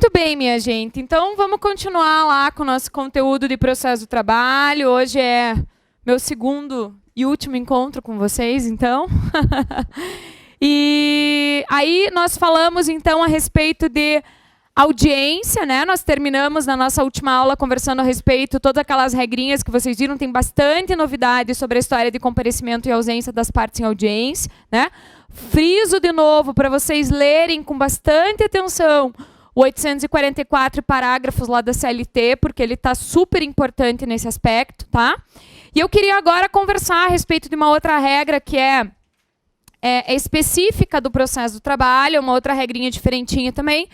Muito bem, minha gente. Então, vamos continuar lá com o nosso conteúdo de processo do trabalho. Hoje é meu segundo e último encontro com vocês, então. E aí nós falamos, então, a respeito de audiência, né? Nós terminamos na nossa última aula conversando a respeito de todas aquelas regrinhas que vocês viram. Tem bastante novidade sobre a história de comparecimento e ausência das partes em audiência, né? Friso de novo para vocês lerem com bastante atenção o 844 parágrafos lá da CLT, porque ele está super importante nesse aspecto, tá? E eu queria agora conversar a respeito de uma outra regra que é específica do processo do trabalho, uma outra regrinha diferentinha também,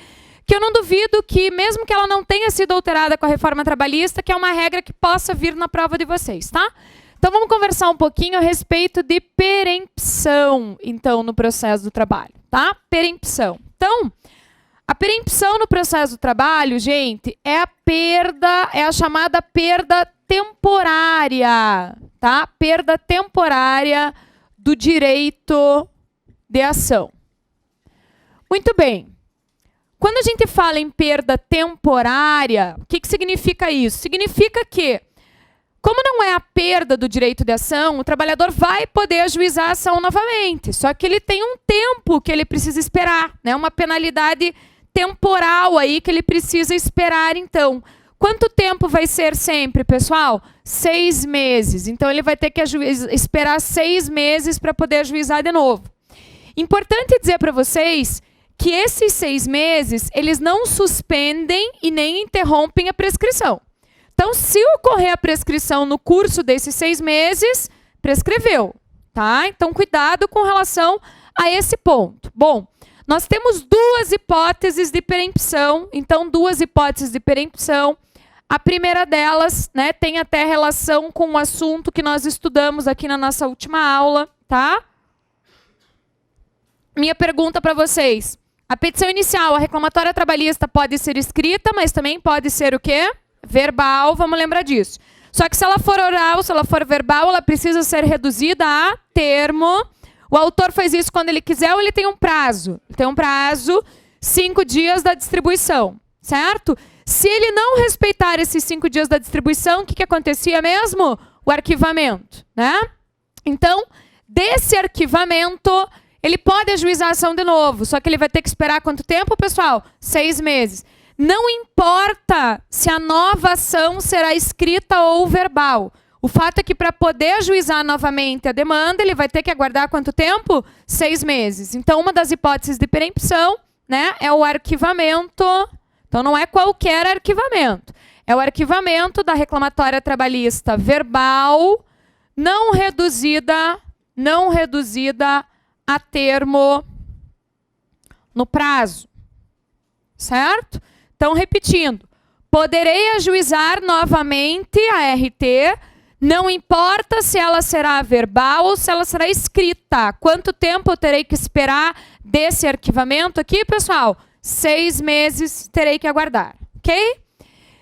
que eu não duvido que, mesmo que ela não tenha sido alterada com a reforma trabalhista, que é uma regra que possa vir na prova de vocês, tá? Então vamos conversar um pouquinho a respeito de perempção, então, no processo do trabalho, tá? Perempção. Então, a perempção no processo do trabalho, gente, é a chamada perda temporária, tá? Perda temporária do direito de ação. Muito bem. Quando a gente fala em perda temporária, o que significa isso? Significa que, como não é a perda do direito de ação, o trabalhador vai poder ajuizar a ação novamente. Só que ele tem um tempo que ele precisa esperar, né? Uma penalidade temporal aí que ele precisa esperar, então. Quanto tempo vai ser sempre, pessoal? 6 meses. Então, ele vai ter que esperar 6 meses para poder ajuizar de novo. Importante dizer para vocês que esses 6 meses, eles não suspendem e nem interrompem a prescrição. Então, se ocorrer a prescrição no curso desses 6 meses, prescreveu, tá? Então, cuidado com relação a esse ponto. Bom, nós temos 2 hipóteses de perempção. Então, 2 hipóteses de perempção. A primeira delas, né, tem até relação com o assunto que nós estudamos aqui na nossa última aula, tá? Minha pergunta para vocês. A petição inicial, a reclamatória trabalhista pode ser escrita, mas também pode ser o quê? Verbal, vamos lembrar disso. Só que se ela for oral, se ela for verbal, ela precisa ser reduzida a termo. O autor faz isso quando ele quiser ou ele tem um prazo? Ele tem um prazo, 5 dias da distribuição, certo? Se ele não respeitar esses 5 dias da distribuição, o que acontecia mesmo? O arquivamento, né? Então, desse arquivamento, ele pode ajuizar a ação de novo, só que ele vai ter que esperar quanto tempo, pessoal? 6 meses. Não importa se a nova ação será escrita ou verbal. O fato é que para poder ajuizar novamente a demanda, ele vai ter que aguardar quanto tempo? 6 meses. Então, uma das hipóteses de perempção, né, é o arquivamento. Então, não é qualquer arquivamento. É o arquivamento da reclamatória trabalhista verbal, não reduzida a termo no prazo. Certo? Então, repetindo. Poderei ajuizar novamente a RT, não importa se ela será verbal ou se ela será escrita. Quanto tempo eu terei que esperar desse arquivamento aqui, pessoal? 6 meses terei que aguardar, ok?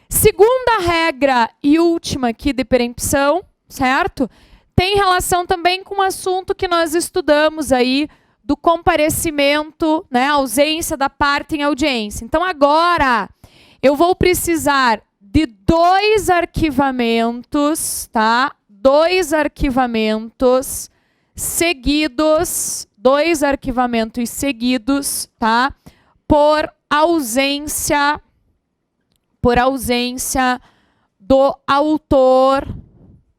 Segunda regra e última aqui de perempção, certo? Tem relação também com o assunto que nós estudamos aí do comparecimento, né, ausência da parte em audiência. Então, agora, eu vou precisar de 2 arquivamentos, tá? 2 arquivamentos seguidos, 2 arquivamentos seguidos, tá? Por ausência do autor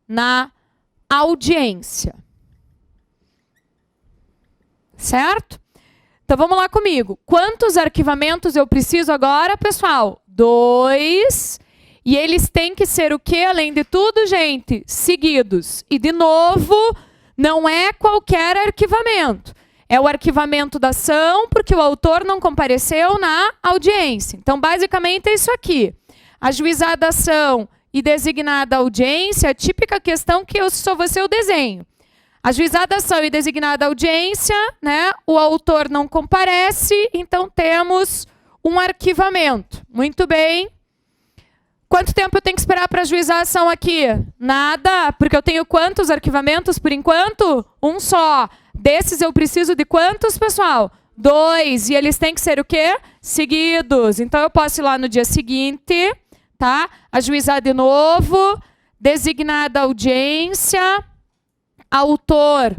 na audiência. Certo? Então, vamos lá comigo. Quantos arquivamentos eu preciso agora, pessoal? 2. E eles têm que ser o quê? Além de tudo, gente? Seguidos. E, de novo, não é qualquer arquivamento. É o arquivamento da ação, porque o autor não compareceu na audiência. Então, basicamente, é isso aqui. Ajuizada a ação e designada a audiência, a típica questão que eu só vou ser o desenho. Ajuizada a ação e designada a audiência, né? O autor não comparece, então temos um arquivamento. Muito bem. Quanto tempo eu tenho que esperar para ajuizar a ação aqui? Nada, porque eu tenho quantos arquivamentos por enquanto? Um só. Desses eu preciso de quantos, pessoal? 2. E eles têm que ser o quê? Seguidos. Então, eu posso ir lá no dia seguinte, tá? Ajuizar de novo, designada audiência, autor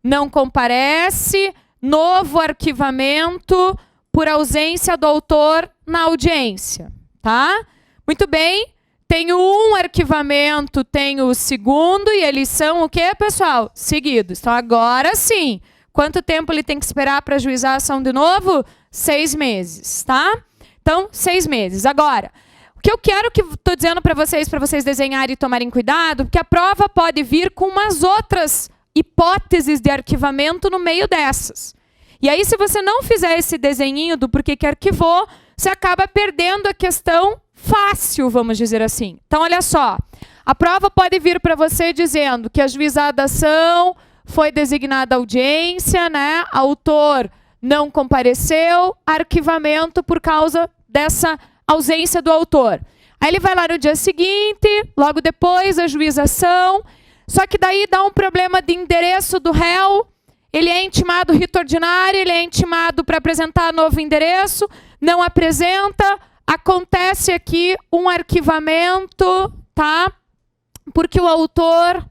não comparece, novo arquivamento por ausência do autor na audiência, tá? Muito bem. Tenho um arquivamento, tenho o segundo, e eles são o quê, pessoal? Seguidos. Então, agora sim. Quanto tempo ele tem que esperar para ajuizar a ação de novo? 6 meses, tá? Então, 6 meses. Agora, o que eu quero que estou dizendo para vocês desenharem e tomarem cuidado, porque a prova pode vir com umas outras hipóteses de arquivamento no meio dessas. E aí, se você não fizer esse desenhinho do porquê que arquivou, você acaba perdendo a questão fácil, vamos dizer assim. Então, olha só. A prova pode vir para você dizendo que a ajuizada ação foi designada audiência, né? Autor não compareceu, arquivamento por causa dessa ausência do autor. Aí ele vai lá no dia seguinte, logo depois, ajuização. Só que daí dá um problema de endereço do réu. Ele é intimado rito ordinário, ele é intimado para apresentar novo endereço, não apresenta. Acontece aqui um arquivamento, tá? Porque o autor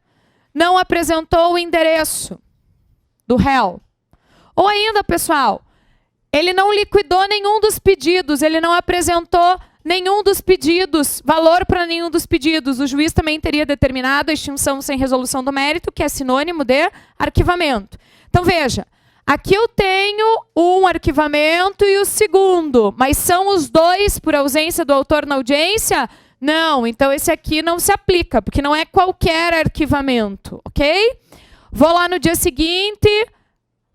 não apresentou o endereço do réu. Ou ainda, pessoal, ele não liquidou nenhum dos pedidos, ele não apresentou nenhum dos pedidos, valor para nenhum dos pedidos. O juiz também teria determinado a extinção sem resolução do mérito, que é sinônimo de arquivamento. Então, veja. Aqui eu tenho um arquivamento e o segundo, mas são os dois por ausência do autor na audiência? Não, então esse aqui não se aplica, porque não é qualquer arquivamento, ok? Vou lá no dia seguinte,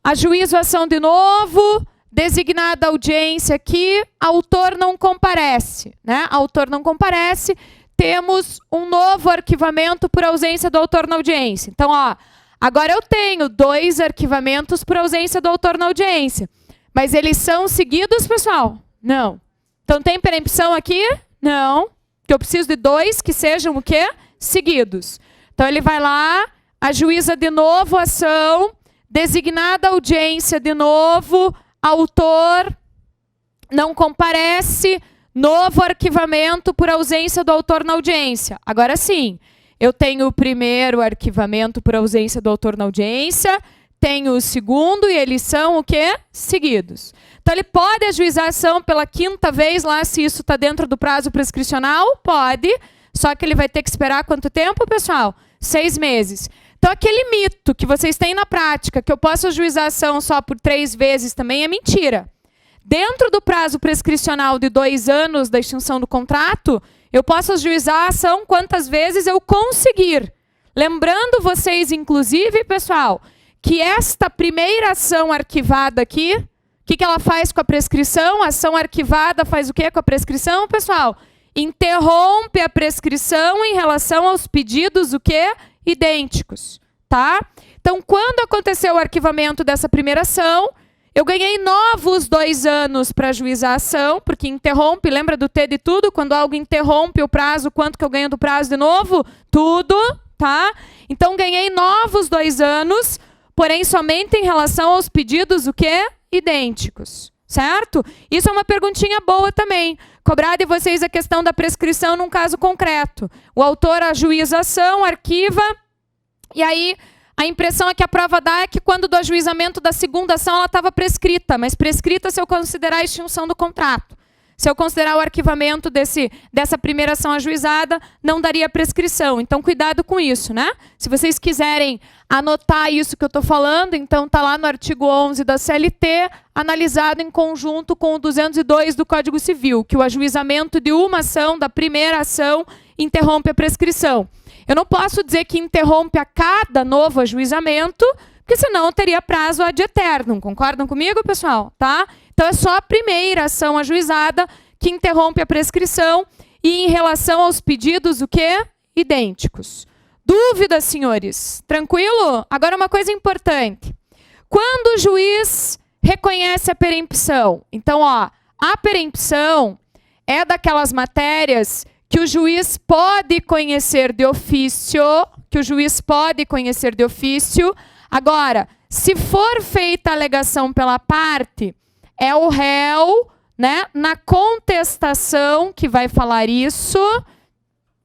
ajuizo a ação de novo, designada audiência aqui, autor não comparece, né? Autor não comparece, temos um novo arquivamento por ausência do autor na audiência. Então, ó, agora eu tenho 2 arquivamentos por ausência do autor na audiência. Mas eles são seguidos, pessoal? Não. Então tem perempção aqui? Não. Porque eu preciso de 2 que sejam o quê? Seguidos. Então ele vai lá, ajuiza de novo a ação, designada audiência de novo, autor não comparece, novo arquivamento por ausência do autor na audiência. Agora sim. Eu tenho o primeiro arquivamento por ausência do autor na audiência, tenho o segundo e eles são o quê? Seguidos. Então, ele pode ajuizar a ação pela 5ª vez lá, se isso está dentro do prazo prescricional? Pode. Só que ele vai ter que esperar quanto tempo, pessoal? 6 meses. Então, aquele mito que vocês têm na prática, que eu posso ajuizar a ação só por 3 vezes também é mentira. Dentro do prazo prescricional de 2 anos da extinção do contrato, eu posso ajuizar a ação quantas vezes eu conseguir. Lembrando vocês, inclusive, pessoal, que esta primeira ação arquivada aqui, o que ela faz com a prescrição? A ação arquivada faz o quê com a prescrição, pessoal? Interrompe a prescrição em relação aos pedidos, o quê? Idênticos, tá? Então, quando aconteceu o arquivamento dessa primeira ação, eu ganhei novos 2 anos para ajuizar a ação, porque interrompe, lembra do T de tudo? Quando algo interrompe o prazo, quanto que eu ganho do prazo de novo? Tudo, tá? Então, ganhei novos 2 anos, porém somente em relação aos pedidos, o quê? Idênticos, certo? Isso é uma perguntinha boa também. Cobrar de vocês a questão da prescrição num caso concreto. O autor ajuiza a ação, arquiva, e aí a impressão é que a prova dá é que quando do ajuizamento da segunda ação ela estava prescrita, mas prescrita se eu considerar a extinção do contrato. Se eu considerar o arquivamento dessa primeira ação ajuizada, não daria prescrição. Então, cuidado com isso, né? Se vocês quiserem anotar isso que eu estou falando, então está lá no artigo 11 da CLT, analisado em conjunto com o 202 do Código Civil, que o ajuizamento de uma ação, da primeira ação, interrompe a prescrição. Eu não posso dizer que interrompe a cada novo ajuizamento, porque senão eu teria prazo ad eternum. Concordam comigo, pessoal? Tá? Então, é só a primeira ação ajuizada que interrompe a prescrição e em relação aos pedidos, o quê? Idênticos. Dúvidas, senhores? Tranquilo? Agora, uma coisa importante. Quando o juiz reconhece a perempção, então, ó, a perempção é daquelas matérias que o juiz pode conhecer de ofício, Agora, Se for feita a alegação pela parte, é o réu, né, na contestação que vai falar isso.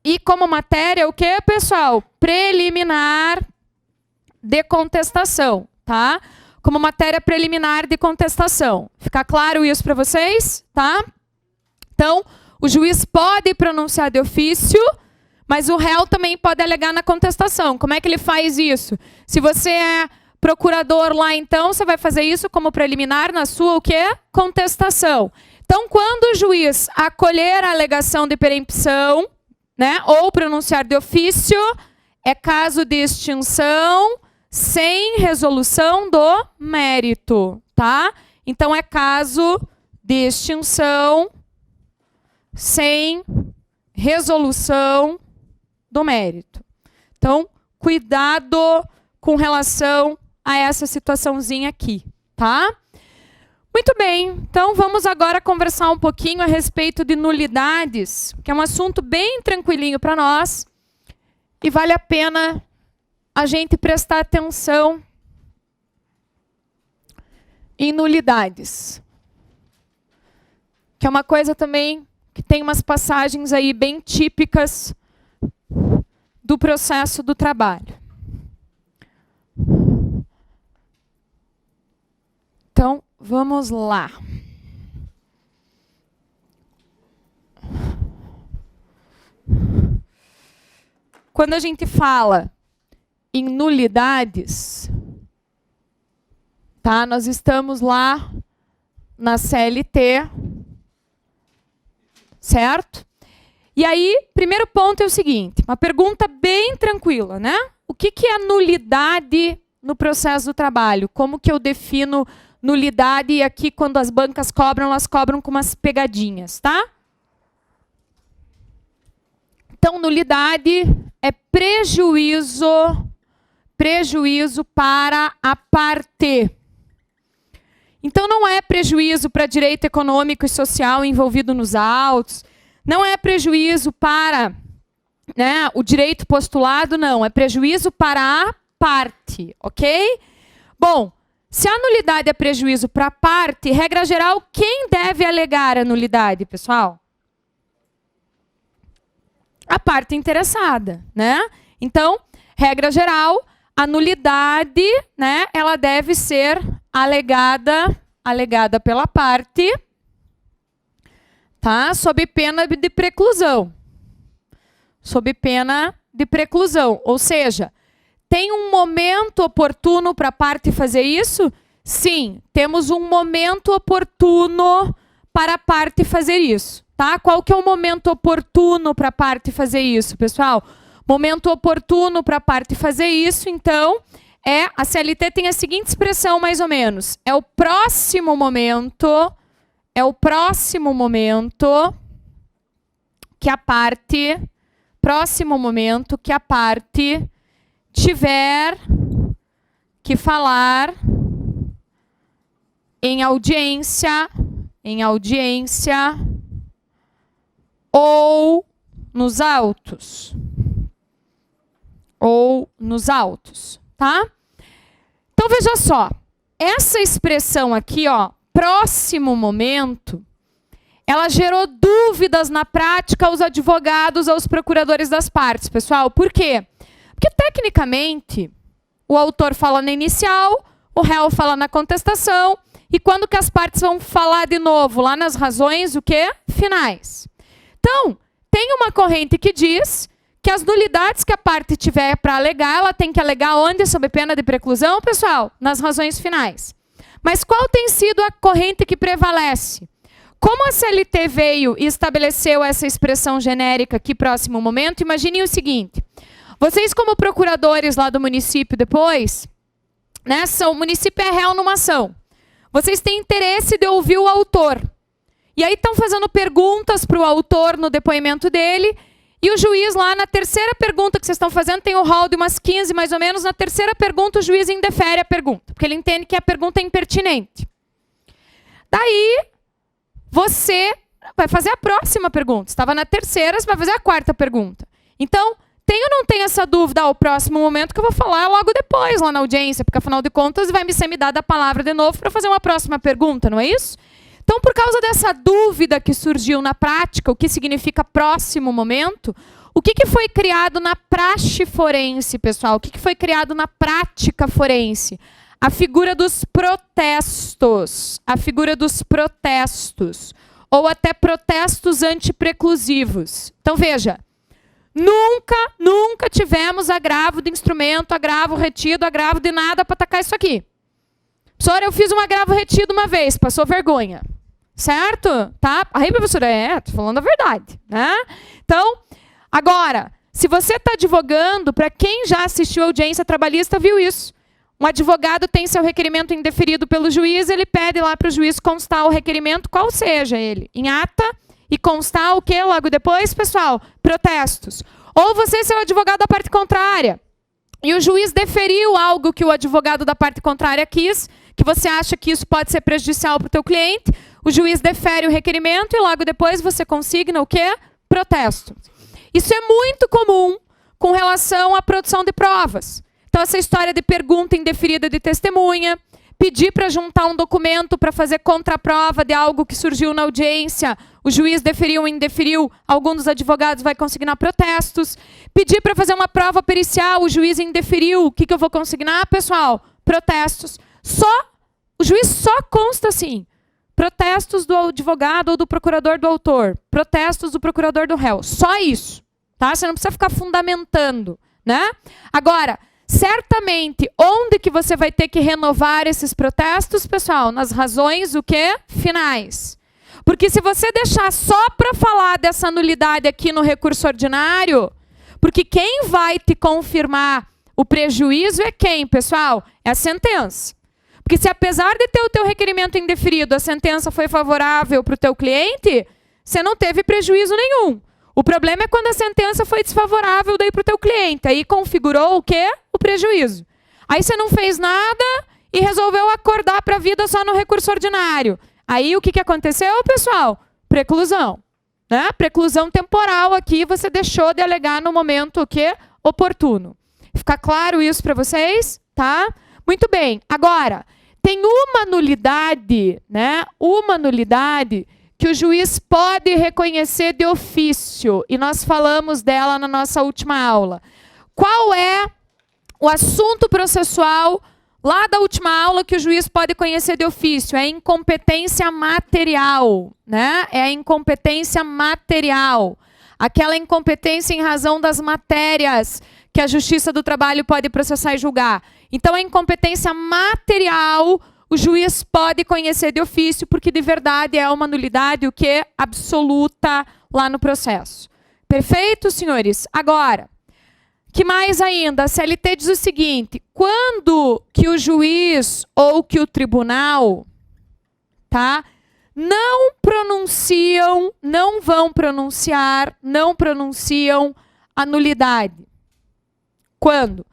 E como matéria, o que, pessoal? Preliminar de contestação, tá? Como matéria preliminar de contestação. Fica claro isso para vocês, tá? Então, o juiz pode pronunciar de ofício, mas o réu também pode alegar na contestação. Como é que ele faz isso? Se você é procurador lá, então, você vai fazer isso como preliminar na sua, o quê? Contestação. Então, quando o juiz acolher a alegação de perempção, né, ou pronunciar de ofício, é caso de extinção sem resolução do mérito, tá? Então, é caso de extinção sem resolução do mérito. Então, cuidado com relação a essa situaçãozinha aqui, tá? Muito bem, então vamos agora conversar um pouquinho a respeito de nulidades, que é um assunto bem tranquilinho para nós e vale a pena a gente prestar atenção em nulidades. Que é uma coisa também que tem umas passagens aí bem típicas do processo do trabalho. Então, vamos lá. Quando a gente fala em nulidades, tá? Nós estamos lá na CLT, certo? E aí, primeiro ponto é o seguinte, uma pergunta bem tranquila, né? O que é nulidade no processo do trabalho? Como que eu defino nulidade? E aqui, quando as bancas cobram, elas cobram com umas pegadinhas, tá? Então, nulidade é prejuízo para a parte. Então, não é prejuízo para direito econômico e social envolvido nos autos, não é prejuízo para, né, o direito postulado, não, é prejuízo para a parte, ok? Bom, se a nulidade é prejuízo para a parte, regra geral, quem deve alegar a nulidade, pessoal? A parte interessada, né? Então, regra geral, a nulidade, né, ela deve ser alegada pela parte, tá? Sob pena de preclusão. Sob pena de preclusão. Ou seja, tem um momento oportuno para a parte fazer isso? Sim, temos um momento oportuno para a parte fazer isso, tá? Qual que é o momento oportuno para a parte fazer isso, pessoal? Momento oportuno para a parte fazer isso, então, a CLT tem a seguinte expressão, mais ou menos. É o próximo momento que a parte tiver que falar em audiência ou nos autos. Tá? Então, veja só. Essa expressão aqui, ó, próximo momento, ela gerou dúvidas na prática aos advogados, aos procuradores das partes, pessoal. Por quê? Porque, tecnicamente, o autor fala na inicial, o réu fala na contestação, e quando que as partes vão falar de novo? Lá nas razões, o quê? Finais. Então, tem uma corrente que diz que as nulidades que a parte tiver para alegar, ela tem que alegar onde? Sob pena de preclusão, pessoal? Nas razões finais. Mas qual tem sido a corrente que prevalece? Como a CLT veio e estabeleceu essa expressão genérica aqui, próximo momento, imaginem o seguinte. Vocês, como procuradores lá do município depois, né, o município é réu numa ação. Vocês têm interesse de ouvir o autor. E aí estão fazendo perguntas para o autor no depoimento dele, e o juiz lá, na terceira pergunta que vocês estão fazendo, tem o rol de umas 15 mais ou menos, na terceira pergunta o juiz indefere a pergunta, porque ele entende que a pergunta é impertinente. Daí, você vai fazer a próxima pergunta. Estava na terceira, você vai fazer a quarta pergunta. Então, Tem ou não tem essa dúvida? O próximo momento que eu vou falar é logo depois, lá na audiência, porque afinal de contas vai ser me dada a palavra de novo para fazer uma próxima pergunta, não é isso? Então, por causa dessa dúvida que surgiu na prática, o que significa próximo momento, o que foi criado na praxe forense, pessoal? O que foi criado na prática forense? A figura dos protestos. A figura dos protestos. Ou até protestos antipreclusivos. Então, veja. Nunca tivemos agravo de instrumento, agravo retido, agravo de nada para atacar isso aqui. Professora, eu fiz um agravo retido uma vez, passou vergonha. Certo? Tá? Aí, professora, tô falando a verdade. Né? Então, agora, se você está advogando, para quem já assistiu a audiência trabalhista, viu isso. Um advogado tem seu requerimento indeferido pelo juiz, ele pede lá para o juiz constar o requerimento, qual seja ele, em ata, e constar o que logo depois, pessoal? Protestos. Ou você ser o advogado da parte contrária, e o juiz deferiu algo que o advogado da parte contrária quis, que você acha que isso pode ser prejudicial para o teu cliente, o juiz defere o requerimento e logo depois você consigna o quê? Protesto. Isso é muito comum com relação à produção de provas. Então, essa história de pergunta indeferida de testemunha, pedir para juntar um documento para fazer contraprova de algo que surgiu na audiência, o juiz deferiu ou indeferiu, algum dos advogados vai consignar protestos. Pedir para fazer uma prova pericial, o juiz indeferiu, o que eu vou consignar, pessoal? Protestos. O juiz só consta assim, protestos do advogado ou do procurador do autor, protestos do procurador do réu, só isso. Tá? Você não precisa ficar fundamentando. Né? Agora, certamente, onde que você vai ter que renovar esses protestos, pessoal? Nas razões, o quê? Finais. Porque se você deixar só para falar dessa nulidade aqui no recurso ordinário, porque quem vai te confirmar o prejuízo é quem, pessoal? É a sentença. Porque se apesar de ter o teu requerimento indeferido, a sentença foi favorável para o teu cliente, você não teve prejuízo nenhum. O problema é quando a sentença foi desfavorável daí para o teu cliente. Aí configurou o quê? O prejuízo. Aí você não fez nada e resolveu acordar para a vida só no recurso ordinário. Aí o que aconteceu, pessoal? Preclusão. Né? Preclusão temporal aqui, você deixou de alegar no momento o quê? Oportuno. Fica claro isso para vocês? Tá? Muito bem. Agora, tem uma nulidade, né? Uma nulidade que o juiz pode reconhecer de ofício. E nós falamos dela na nossa última aula. Qual é o assunto processual lá da última aula que o juiz pode conhecer de ofício? É a incompetência material. Né? É a incompetência material. Aquela incompetência em razão das matérias que a Justiça do Trabalho pode processar e julgar. Então, a incompetência material, o juiz pode conhecer de ofício, porque de verdade é uma nulidade, o que? Absoluta lá no processo. Perfeito, senhores? Agora, que mais ainda? A CLT diz o seguinte, quando que o juiz ou que o tribunal, tá, não pronunciam a nulidade. Quando?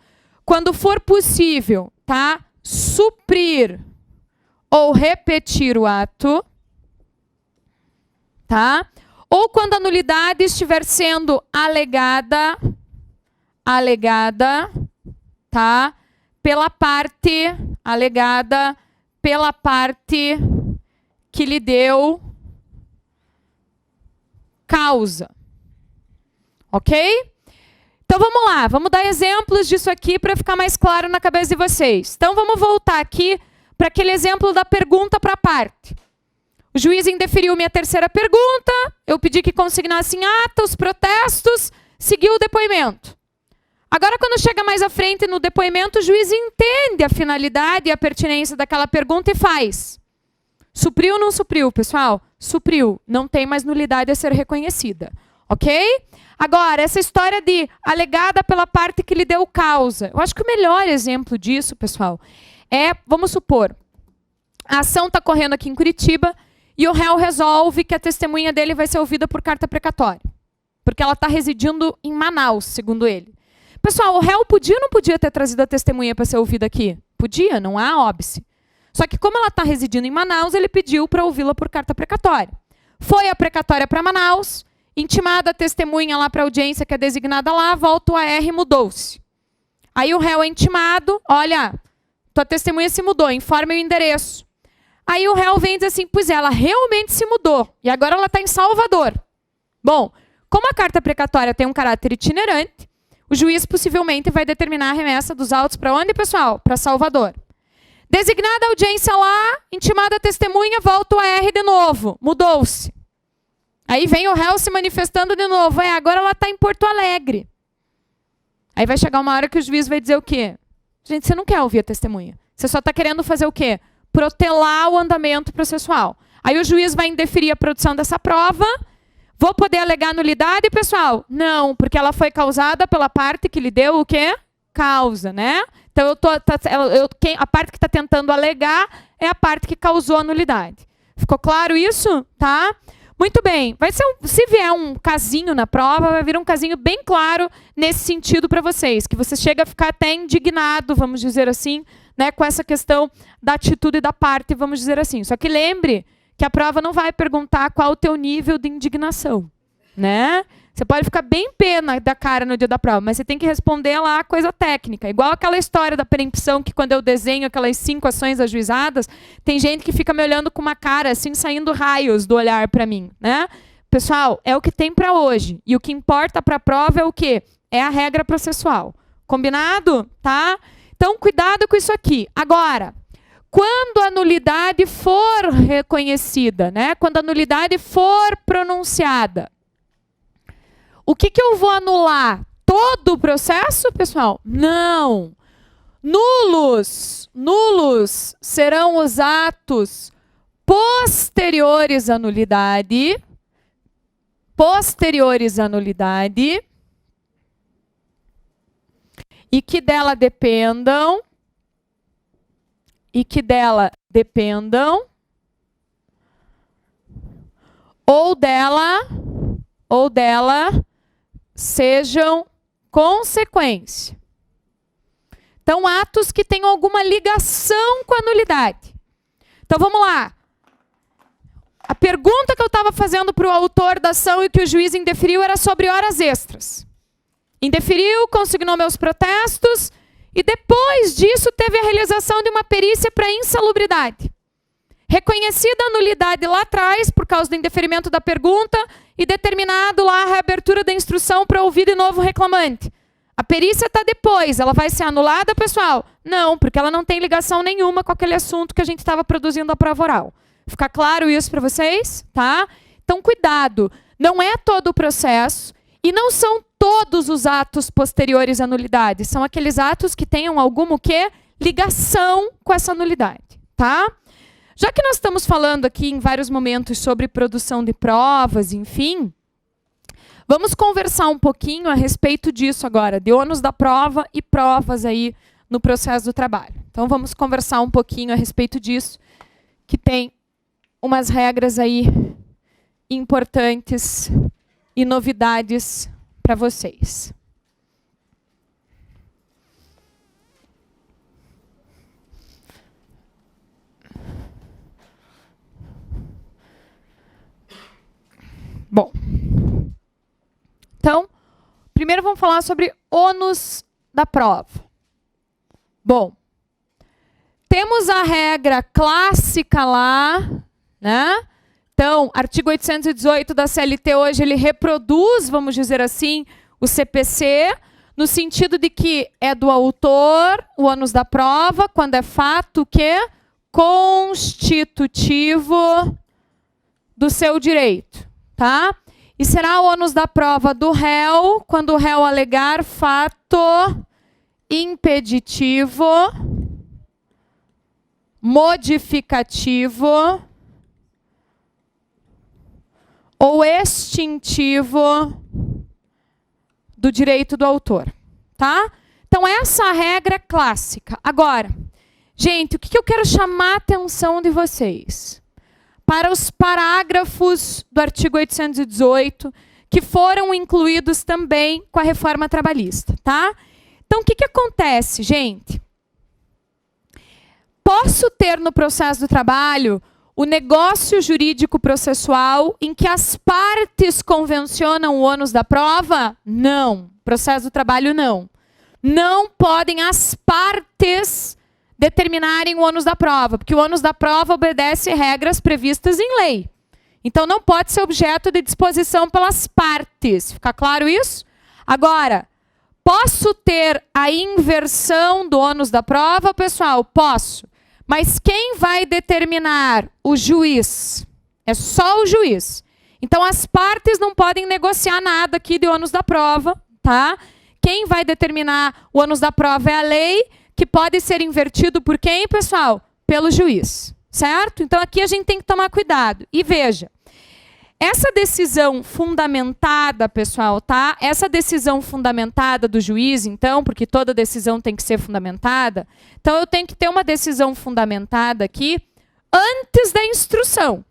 Quando for possível, tá, suprir ou repetir o ato, tá? Ou quando a nulidade estiver sendo alegada, tá? Alegada pela parte que lhe deu causa. Ok? Então vamos lá, vamos dar exemplos disso aqui para ficar mais claro na cabeça de vocês. Então vamos voltar aqui para aquele exemplo da pergunta para a parte. O juiz indeferiu minha terceira pergunta, eu pedi que consignasse em ata os protestos, seguiu o depoimento. Agora, quando chega mais à frente no depoimento, o juiz entende a finalidade e a pertinência daquela pergunta e faz. Supriu ou não supriu, pessoal? Supriu. Não tem mais nulidade a ser reconhecida. Ok? Agora, essa história de alegada pela parte que lhe deu causa. Eu acho que o melhor exemplo disso, pessoal, é, vamos supor, a ação está correndo aqui em Curitiba e o réu resolve que a testemunha dele vai ser ouvida por carta precatória. Porque ela está residindo em Manaus, segundo ele. Pessoal, o réu podia ou não podia ter trazido a testemunha para ser ouvida aqui? Podia, não há óbice. Só que como ela está residindo em Manaus, ele pediu para ouvi-la por carta precatória. Foi a precatória para Manaus intimada a testemunha lá para a audiência que é designada lá, volta o AR, mudou-se. Aí o réu é intimado, olha, tua testemunha se mudou, informe o endereço. Aí o réu vem e diz assim, pois ela realmente se mudou, e agora ela está em Salvador. Bom, como a carta precatória tem um caráter itinerante, o juiz possivelmente vai determinar a remessa dos autos para onde, pessoal? Para Salvador. Designada a audiência lá, intimada a testemunha, volta o AR de novo, mudou-se. Aí vem o réu se manifestando de novo, agora ela está em Porto Alegre. Aí vai chegar uma hora que o juiz vai dizer o quê? Gente, você não quer ouvir a testemunha. Você só está querendo fazer o quê? Protelar o andamento processual. Aí o juiz vai indeferir a produção dessa prova. Vou poder alegar nulidade, pessoal? Não, porque ela foi causada pela parte que lhe deu o quê? Causa, né? Então, a parte que está tentando alegar é a parte que causou a nulidade. Ficou claro isso? Tá? Muito bem. Vai ser se vier um casinho na prova, vai vir um casinho bem claro nesse sentido para vocês, que você chega a ficar até indignado, vamos dizer assim, né, com essa questão da atitude da parte, vamos dizer assim. Só que lembre que a prova não vai perguntar qual o teu nível de indignação, né? Você pode ficar bem pena da cara no dia da prova, mas você tem que responder lá a coisa técnica. Igual aquela história da preempção, que quando eu desenho aquelas 5 ações ajuizadas, tem gente que fica me olhando com uma cara, assim, saindo raios do olhar para mim, né? Pessoal, é o que tem para hoje. E o que importa para a prova é o quê? É a regra processual. Combinado? Tá? Então, cuidado com isso aqui. Agora, quando a nulidade for reconhecida, né? Quando a nulidade for pronunciada, o que eu vou anular? Todo o processo, pessoal? Não. Nulos serão os atos posteriores à nulidade, e que dela dependam, ou dela sejam consequência. Então, atos que tenham alguma ligação com a nulidade. Então, vamos lá. A pergunta que eu estava fazendo para o autor da ação e que o juiz indeferiu era sobre horas extras. Indeferiu, consignou meus protestos e depois disso teve a realização de uma perícia para insalubridade. Reconhecida a nulidade lá atrás, por causa do indeferimento da pergunta, e determinado lá a reabertura da instrução para ouvir de novo o reclamante. A perícia está depois, ela vai ser anulada, pessoal? Não, porque ela não tem ligação nenhuma com aquele assunto que a gente estava produzindo a prova oral. Fica claro isso para vocês? Tá? Então, cuidado. Não é todo o processo e não são todos os atos posteriores à nulidade. São aqueles atos que tenham alguma o quê? Ligação com essa nulidade. Tá? Já que nós estamos falando aqui em vários momentos sobre produção de provas, enfim, vamos conversar um pouquinho a respeito disso agora, de ônus da prova e provas aí no processo do trabalho. Então vamos conversar um pouquinho a respeito disso, que tem umas regras aí importantes e novidades para vocês. Bom, então, primeiro vamos falar sobre ônus da prova. Bom, temos a regra clássica lá, né? Então, artigo 818 da CLT hoje, ele reproduz, vamos dizer assim, o CPC, no sentido de que é do autor o ônus da prova, quando é fato que constitutivo do seu direito. Tá? E será o ônus da prova do réu, quando o réu alegar fato impeditivo, modificativo ou extintivo do direito do autor. Tá? Então, essa é a regra clássica. Agora, gente, o que eu quero chamar a atenção de vocês? Para os parágrafos do artigo 818, que foram incluídos também com a reforma trabalhista, tá? Então, o que acontece, gente? Posso ter no processo do trabalho o negócio jurídico processual em que as partes convencionam o ônus da prova? Não. Processo do trabalho, não. Não podem as partes determinarem o ônus da prova, porque o ônus da prova obedece regras previstas em lei. Então, não pode ser objeto de disposição pelas partes. Fica claro isso? Agora, posso ter a inversão do ônus da prova, pessoal? Posso. Mas quem vai determinar? O juiz. É só o juiz. Então, as partes não podem negociar nada aqui de ônus da prova, tá? Quem vai determinar o ônus da prova é a lei, que pode ser invertido por quem, pessoal? Pelo juiz, certo? Então, aqui a gente tem que tomar cuidado. E veja, essa decisão fundamentada, pessoal, tá? Essa decisão fundamentada do juiz, então, porque toda decisão tem que ser fundamentada, então eu tenho que ter uma decisão fundamentada aqui antes da instrução.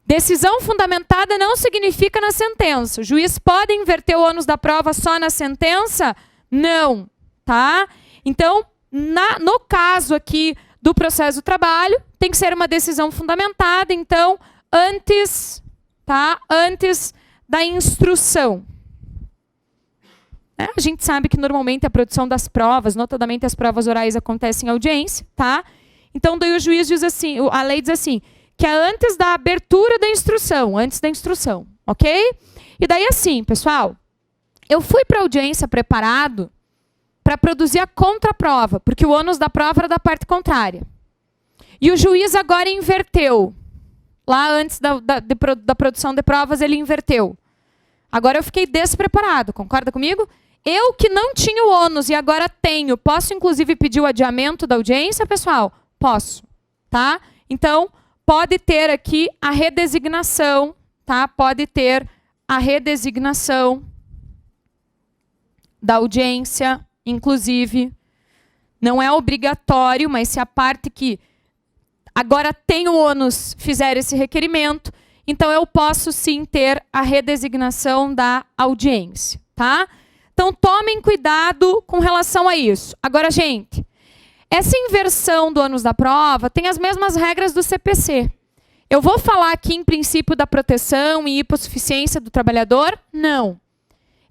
Decisão fundamentada não significa na sentença. O juiz pode inverter o ônus da prova só na sentença? Não, tá? Então, no caso aqui do processo do trabalho, tem que ser uma decisão fundamentada, então, antes, tá? Antes da instrução. A gente sabe que normalmente a produção das provas, notadamente as provas orais, acontecem em audiência, tá? Então, daí o juiz diz assim, a lei diz assim, que é antes da abertura da instrução, antes da instrução, ok? E daí assim, pessoal, eu fui para a audiência preparado para produzir a contraprova, porque o ônus da prova era da parte contrária. E o juiz agora inverteu. Lá antes da produção de provas, ele inverteu. Agora eu fiquei despreparado, concorda comigo? Eu que não tinha o ônus e agora tenho, posso inclusive pedir o adiamento da audiência, pessoal? Posso, tá? Então, pode ter aqui a redesignação, tá? Pode ter a redesignação da audiência, inclusive. Não é obrigatório, mas se a parte que agora tem o ônus fizer esse requerimento, então eu posso sim ter a redesignação da audiência, tá? Então tomem cuidado com relação a isso. Agora, gente, essa inversão do ônus da prova tem as mesmas regras do CPC. Eu vou falar aqui em princípio da proteção e hipossuficiência do trabalhador? Não.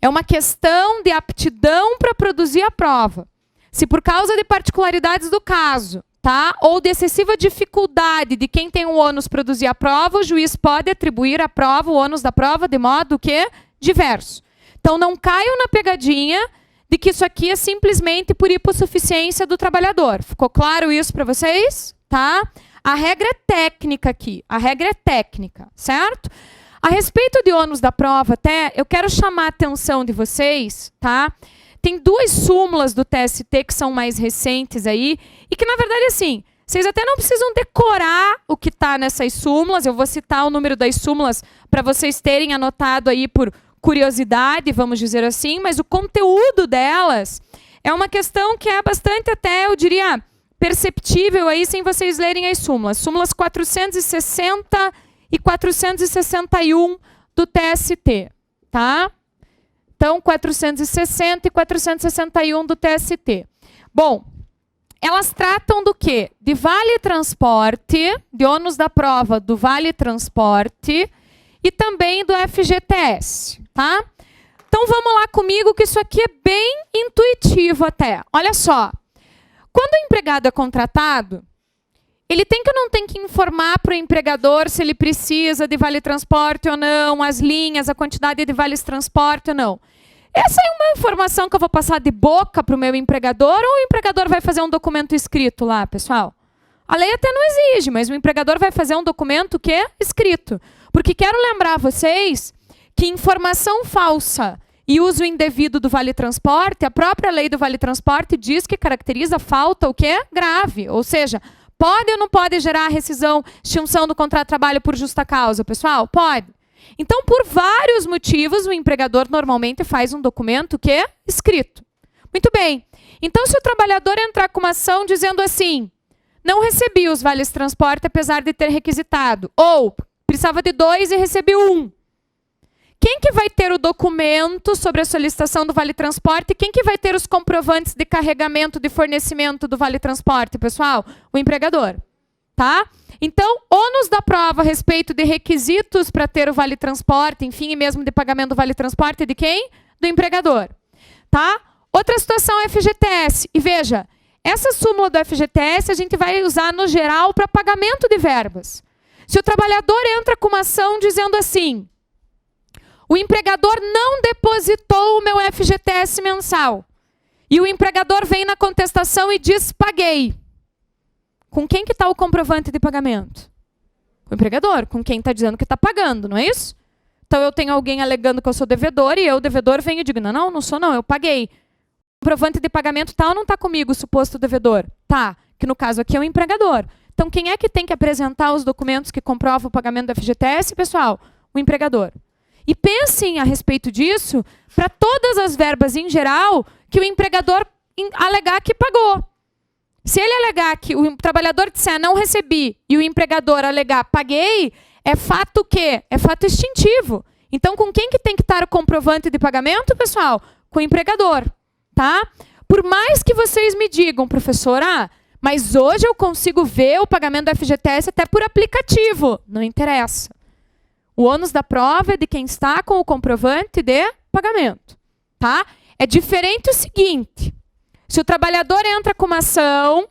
É uma questão de aptidão para produzir a prova. Se por causa de particularidades do caso, tá? Ou de excessiva dificuldade de quem tem o ônus produzir a prova, o juiz pode atribuir a prova, o ônus da prova, de modo que diverso. Então, não caiam na pegadinha de que isso aqui é simplesmente por hipossuficiência do trabalhador. Ficou claro isso para vocês? Tá? A regra é técnica aqui. A regra é técnica, certo? A respeito de ônus da prova, até, eu quero chamar a atenção de vocês, tá? Tem duas súmulas do TST que são mais recentes aí, e que, na verdade, assim, vocês até não precisam decorar o que está nessas súmulas. Eu vou citar o número das súmulas para vocês terem anotado aí por curiosidade, vamos dizer assim, mas o conteúdo delas é uma questão que é bastante até, eu diria, perceptível aí sem vocês lerem as súmulas. Súmulas 460 e 461 do TST, tá? Então, 460 e 461 do TST. Bom, elas tratam do quê? De vale transporte, de ônus da prova do vale transporte e também do FGTS, tá? Então, vamos lá comigo, que isso aqui é bem intuitivo até. Olha só, quando o empregado é contratado, ele tem que ou não tem que informar para o empregador se ele precisa de vale transporte ou não, as linhas, a quantidade de vales transporte ou não. Essa é uma informação que eu vou passar de boca para o meu empregador, ou o empregador vai fazer um documento escrito lá, pessoal? A lei até não exige, mas o empregador vai fazer um documento que é escrito. Porque quero lembrar vocês que informação falsa e uso indevido do vale transporte, a própria lei do vale transporte diz que caracteriza falta o quê? Grave. Ou seja, pode ou não pode gerar rescisão, extinção do contrato de trabalho por justa causa, pessoal? Pode. Então, por vários motivos, o empregador normalmente faz um documento que é escrito. Muito bem. Então, se o trabalhador entrar com uma ação dizendo assim, não recebi os vales transporte apesar de ter requisitado, ou precisava de 2 e recebi 1. Quem que vai ter o documento sobre a solicitação do vale transporte? Quem que vai ter os comprovantes de carregamento de fornecimento do vale transporte, pessoal? O empregador. tá? Então, ônus da prova a respeito de requisitos para ter o vale transporte, enfim, e mesmo de pagamento do vale transporte de quem? Do empregador, tá? Outra situação é FGTS. E veja, essa súmula do FGTS a gente vai usar no geral para pagamento de verbas. Se o trabalhador entra com uma ação dizendo assim: o empregador não depositou o meu FGTS mensal. E o empregador vem na contestação e diz: paguei. Com quem que está o comprovante de pagamento? O empregador, com quem está dizendo que está pagando, não é isso? Então eu tenho alguém alegando que eu sou devedor e eu, devedor, venho e digo: não, não sou não, eu paguei. O comprovante de pagamento está ou não está comigo, o suposto devedor? Tá, que no caso aqui é o empregador. Então quem é que tem que apresentar os documentos que comprovam o pagamento do FGTS, pessoal? O empregador. E pensem a respeito disso para todas as verbas em geral que o empregador alegar que pagou. Se ele alegar que o trabalhador disser não recebi e o empregador alegar paguei, é fato o quê? É fato extintivo. Então, com quem que tem que estar o comprovante de pagamento, pessoal? Com o empregador, tá? Por mais que vocês me digam, professora, mas hoje eu consigo ver o pagamento do FGTS até por aplicativo. Não interessa. O ônus da prova é de quem está com o comprovante de pagamento, tá? É diferente o seguinte: se o trabalhador entra com uma ação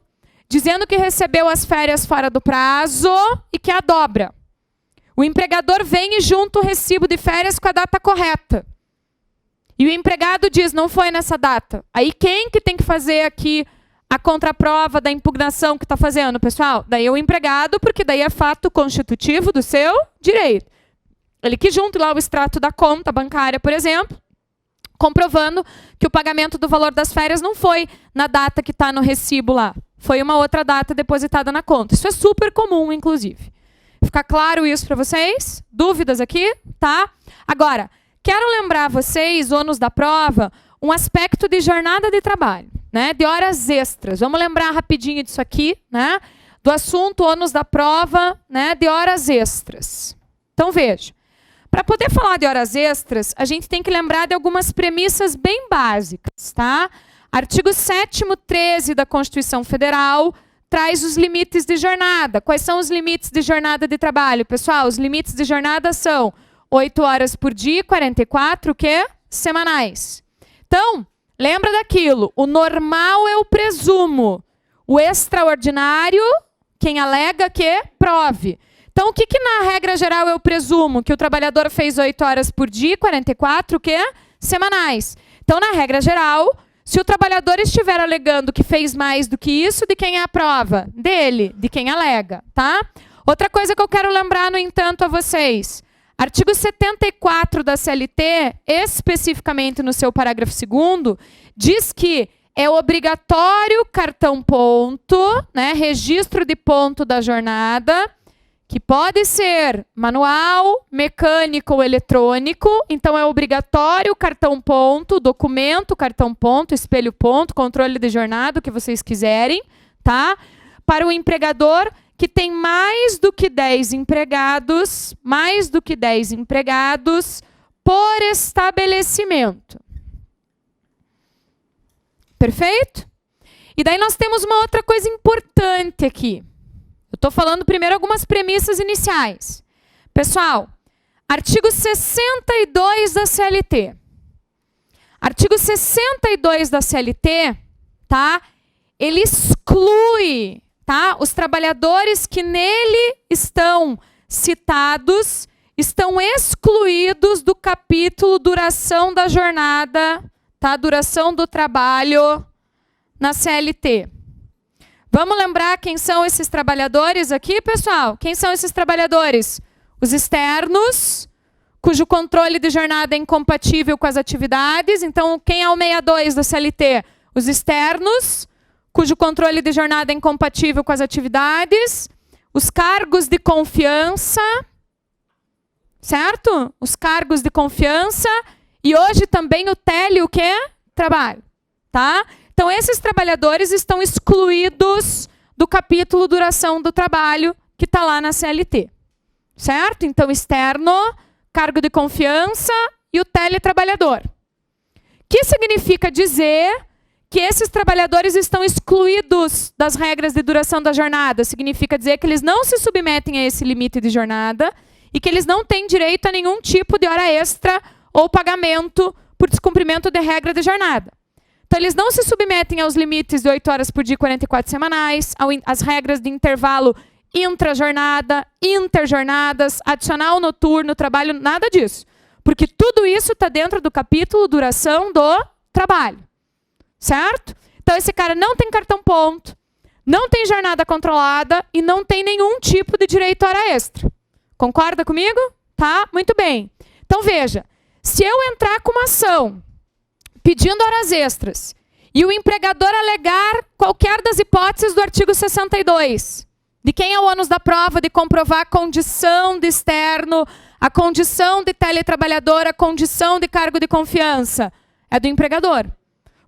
dizendo que recebeu as férias fora do prazo e que a dobra, o empregador vem e junta o recibo de férias com a data correta. E o empregado diz: não foi nessa data. Aí quem que tem que fazer aqui a contraprova da impugnação que está fazendo, pessoal? Daí é o empregado, porque daí é fato constitutivo do seu direito. Ele que junta lá o extrato da conta bancária, por exemplo, comprovando que o pagamento do valor das férias não foi na data que está no recibo lá. Foi uma outra data depositada na conta. Isso é super comum, inclusive. Fica claro isso para vocês? Dúvidas aqui? Tá? Agora, quero lembrar vocês, ônus da prova, um aspecto de jornada de trabalho, né? De horas extras. Vamos lembrar rapidinho disso aqui, né? Do assunto ônus da prova, né? De horas extras. Então, veja. Para poder falar de horas extras, a gente tem que lembrar de algumas premissas bem básicas, tá? Artigo 7º, 13 da Constituição Federal traz os limites de jornada. Quais são os limites de jornada de trabalho, pessoal? Os limites de jornada são 8 horas por dia, 44, o quê? Semanais. Então, lembra daquilo, o normal é o presumo, o extraordinário, quem alega que prove. Então, o que na regra geral eu presumo? Que o trabalhador fez 8 horas por dia, 44, o quê? Semanais. Então, na regra geral, se o trabalhador estiver alegando que fez mais do que isso, de quem é a prova? Dele, de quem alega, tá? Outra coisa que eu quero lembrar, no entanto, a vocês. Artigo 74 da CLT, especificamente no seu parágrafo 2º, diz que é obrigatório cartão ponto, né? Registro de ponto da jornada, que pode ser manual, mecânico ou eletrônico. Então, é obrigatório cartão ponto, documento, cartão ponto, espelho ponto, controle de jornada, o que vocês quiserem, tá? Para o empregador que tem mais do que 10 empregados por estabelecimento. Perfeito? E daí nós temos uma outra coisa importante aqui. Eu estou falando primeiro algumas premissas iniciais. Pessoal, artigo 62 da CLT. Artigo 62 da CLT, tá? Ele exclui, tá? Os trabalhadores que nele estão citados, estão excluídos do capítulo duração da jornada, tá? Duração do trabalho na CLT. Vamos lembrar quem são esses trabalhadores aqui, pessoal? Quem são esses trabalhadores? Os externos, cujo controle de jornada é incompatível com as atividades. Então, quem é o 62 da CLT? Os externos, cujo controle de jornada é incompatível com as atividades. Os cargos de confiança, certo? Os cargos de confiança. E hoje também o tele, o quê? Trabalho, tá? Então, esses trabalhadores estão excluídos do capítulo duração do trabalho que está lá na CLT. Certo? Então, externo, cargo de confiança e o teletrabalhador. Que significa dizer que esses trabalhadores estão excluídos das regras de duração da jornada. Significa dizer que eles não se submetem a esse limite de jornada e que eles não têm direito a nenhum tipo de hora extra ou pagamento por descumprimento de regra de jornada. Então, eles não se submetem aos limites de 8 horas por dia e 44 semanais, às regras de intervalo intra-jornada, interjornadas, adicional noturno, trabalho, nada disso. Porque tudo isso está dentro do capítulo duração do trabalho. Certo? Então, esse cara não tem cartão ponto, não tem jornada controlada e não tem nenhum tipo de direito à hora extra. Concorda comigo? Tá? Muito bem. Então, veja. Se eu entrar com uma ação pedindo horas extras e o empregador alegar qualquer das hipóteses do artigo 62, de quem é o ônus da prova de comprovar a condição de externo, a condição de teletrabalhador, a condição de cargo de confiança, é do empregador.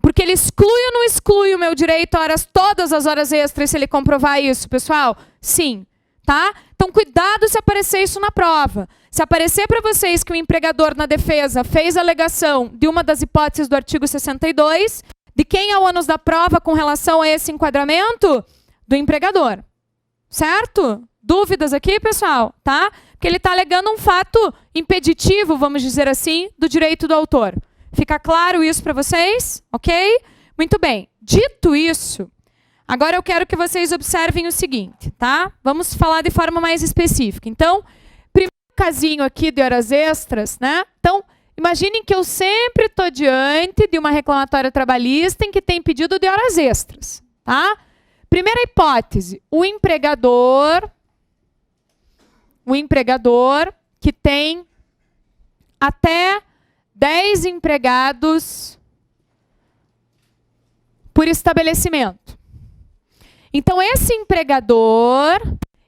Porque ele exclui ou não exclui o meu direito a horas, todas as horas extras, se ele comprovar isso, pessoal? Sim. Tá? Então, cuidado se aparecer isso na prova. Se aparecer para vocês que o empregador na defesa fez alegação de uma das hipóteses do artigo 62, de quem é o ônus da prova com relação a esse enquadramento? Do empregador. Certo? Dúvidas aqui, pessoal? Tá? Porque ele está alegando um fato impeditivo, vamos dizer assim, do direito do autor. Fica claro isso para vocês? Ok? Muito bem. Dito isso, agora eu quero que vocês observem o seguinte, tá? Vamos falar de forma mais específica. Então, primeiro casinho aqui de horas extras, né? Então, imaginem que eu sempre estou diante de uma reclamatória trabalhista em que tem pedido de horas extras, tá? Primeira hipótese, o empregador que tem até 10 empregados por estabelecimento. Então, esse empregador,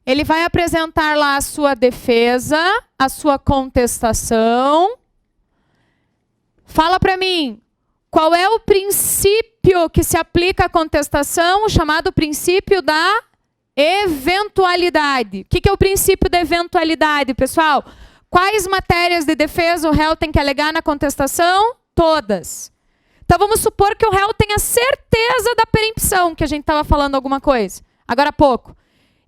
ele vai apresentar lá a sua defesa, a sua contestação. Fala para mim, qual é o princípio que se aplica à contestação, o chamado princípio da eventualidade. O que é o princípio da eventualidade, pessoal? Quais matérias de defesa o réu tem que alegar na contestação? Todas. Então, vamos supor que o réu tenha certeza da perempção, que a gente estava falando alguma coisa, agora há pouco.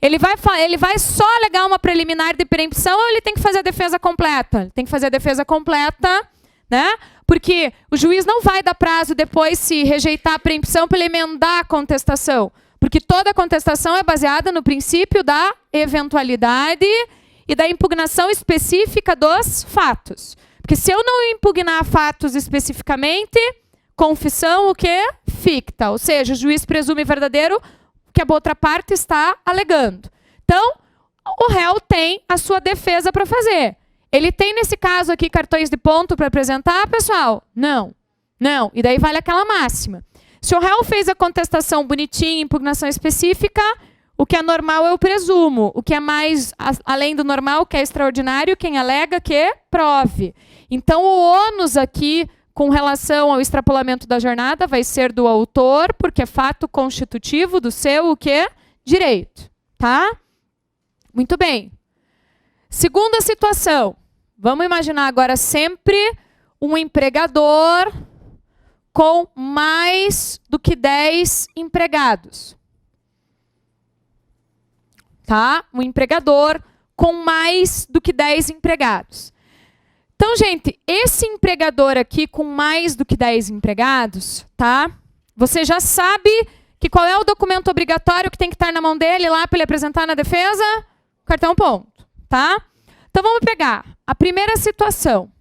Ele vai só alegar uma preliminar de perempção ou ele tem que fazer a defesa completa? Ele tem que fazer a defesa completa, né? Porque o juiz não vai dar prazo depois, se rejeitar a perempção, para ele emendar a contestação. Porque toda contestação é baseada no princípio da eventualidade e da impugnação específica dos fatos. Porque se eu não impugnar fatos especificamente, confissão o quê? Ficta. Ou seja, o juiz presume verdadeiro que a outra parte está alegando. Então, o réu tem a sua defesa para fazer. Ele tem, nesse caso aqui, cartões de ponto para apresentar, pessoal? Não. Não. E daí vale aquela máxima. Se o réu fez a contestação bonitinha, impugnação específica, o que é normal eu presumo. O que é mais além do normal, que é extraordinário, quem alega que prove. Então, o ônus aqui, com relação ao extrapolamento da jornada, vai ser do autor, porque é fato constitutivo do seu, o quê? Direito. Tá? Muito bem. Segunda situação. Vamos imaginar agora sempre um empregador com mais do que 10 empregados. Tá? Um empregador com mais do que 10 empregados. Então, gente, esse empregador aqui com mais do que 10 empregados, tá? Você já sabe que qual é o documento obrigatório que tem que estar na mão dele lá para ele apresentar na defesa? Cartão ponto, tá? Então, vamos pegar a primeira situação.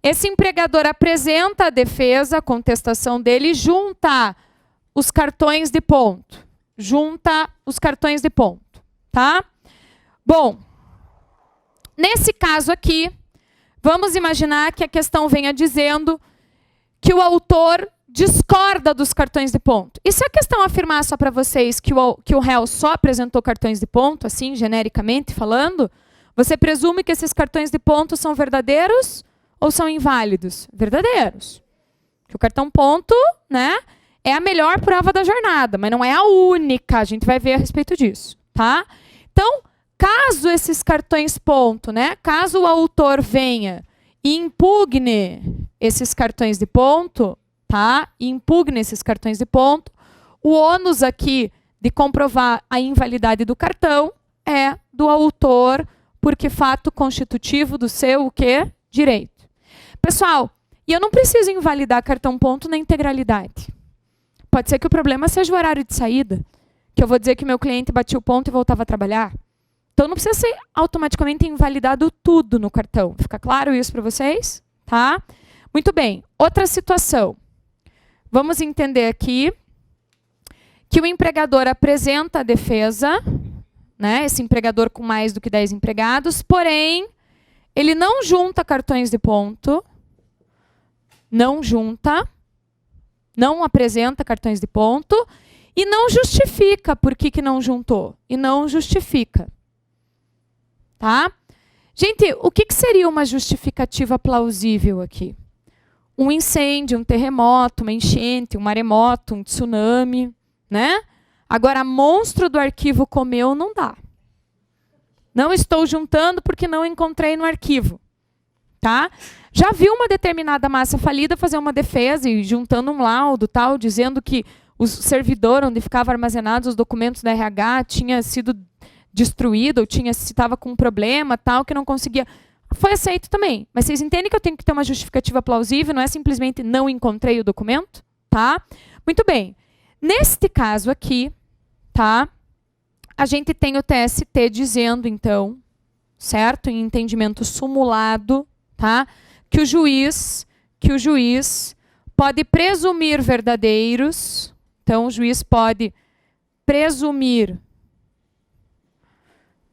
Esse empregador apresenta a defesa, a contestação dele, junta os cartões de ponto. Junta os cartões de ponto, tá? Bom, nesse caso aqui, vamos imaginar que a questão venha dizendo que o autor discorda dos cartões de ponto. E se a questão afirmar só para vocês que o réu só apresentou cartões de ponto, assim, genericamente falando, você presume que esses cartões de ponto são verdadeiros ou são inválidos? Verdadeiros. Que o cartão ponto, né, é a melhor prova da jornada, mas não é a única. A gente vai ver a respeito disso, tá? Então, caso esses cartões ponto, né, caso o autor venha e impugne esses cartões de ponto, tá? E impugne esses cartões de ponto. O ônus aqui de comprovar a invalidade do cartão é do autor, porque fato constitutivo do seu o quê? Direito. Pessoal, e eu não preciso invalidar cartão ponto na integralidade. Pode ser que o problema seja o horário de saída, que eu vou dizer que meu cliente batia o ponto e voltava a trabalhar. Então não precisa ser automaticamente invalidado tudo no cartão. Fica claro isso para vocês? Tá? Muito bem. Outra situação. Vamos entender aqui que o empregador apresenta a defesa, né? Esse empregador com mais do que 10 empregados, porém, ele não junta cartões de ponto, não junta, não apresenta cartões de ponto e não justifica por que não juntou. E não justifica. Tá? Gente, o que seria uma justificativa plausível aqui? Um incêndio, um terremoto, uma enchente, um maremoto, um tsunami, né? Agora, monstro do arquivo comeu, não dá. Não estou juntando porque não encontrei no arquivo. Tá? Já viu uma determinada massa falida fazer uma defesa e juntando um laudo, tal, dizendo que o servidor onde ficavam armazenados os documentos da RH tinha sido destruído, ou estava com um problema, tal, que não conseguia. Foi aceito também. Mas vocês entendem que eu tenho que ter uma justificativa plausível, não é simplesmente não encontrei o documento? Tá? Muito bem. Neste caso aqui, tá? A gente tem o TST dizendo, então, certo? Em entendimento sumulado, tá? Que o juiz pode presumir verdadeiros. Então, o juiz pode presumir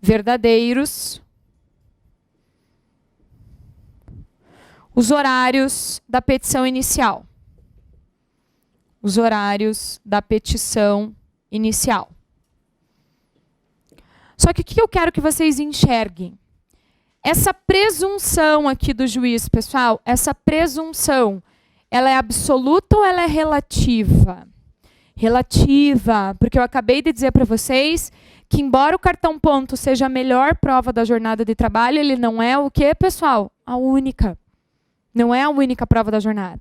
verdadeiros os horários da petição inicial. Os horários da petição inicial. Só que o que eu quero que vocês enxerguem? Essa presunção aqui do juiz, pessoal, essa presunção, ela é absoluta ou ela é relativa? Relativa, porque eu acabei de dizer para vocês que embora o cartão ponto seja a melhor prova da jornada de trabalho, ele não é o quê, pessoal? A única. Não é a única prova da jornada.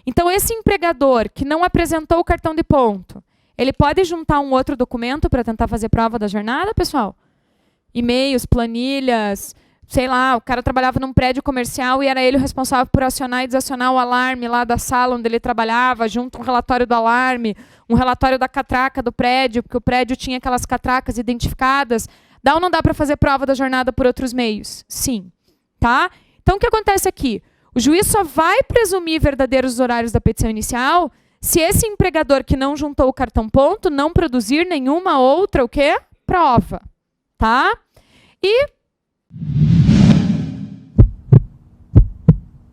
Então, esse empregador que não apresentou o cartão de ponto, ele pode juntar um outro documento para tentar fazer prova da jornada, pessoal? E-mails, planilhas, sei lá, o cara trabalhava num prédio comercial e era ele o responsável por acionar e desacionar o alarme lá da sala onde ele trabalhava, junto um relatório do alarme, um relatório da catraca do prédio, porque o prédio tinha aquelas catracas identificadas. Dá ou não dá para fazer prova da jornada por outros meios? Sim. Tá? Então, o que acontece aqui? O juiz só vai presumir verdadeiros horários da petição inicial se esse empregador que não juntou o cartão ponto não produzir nenhuma outra o quê? Prova. Tá? E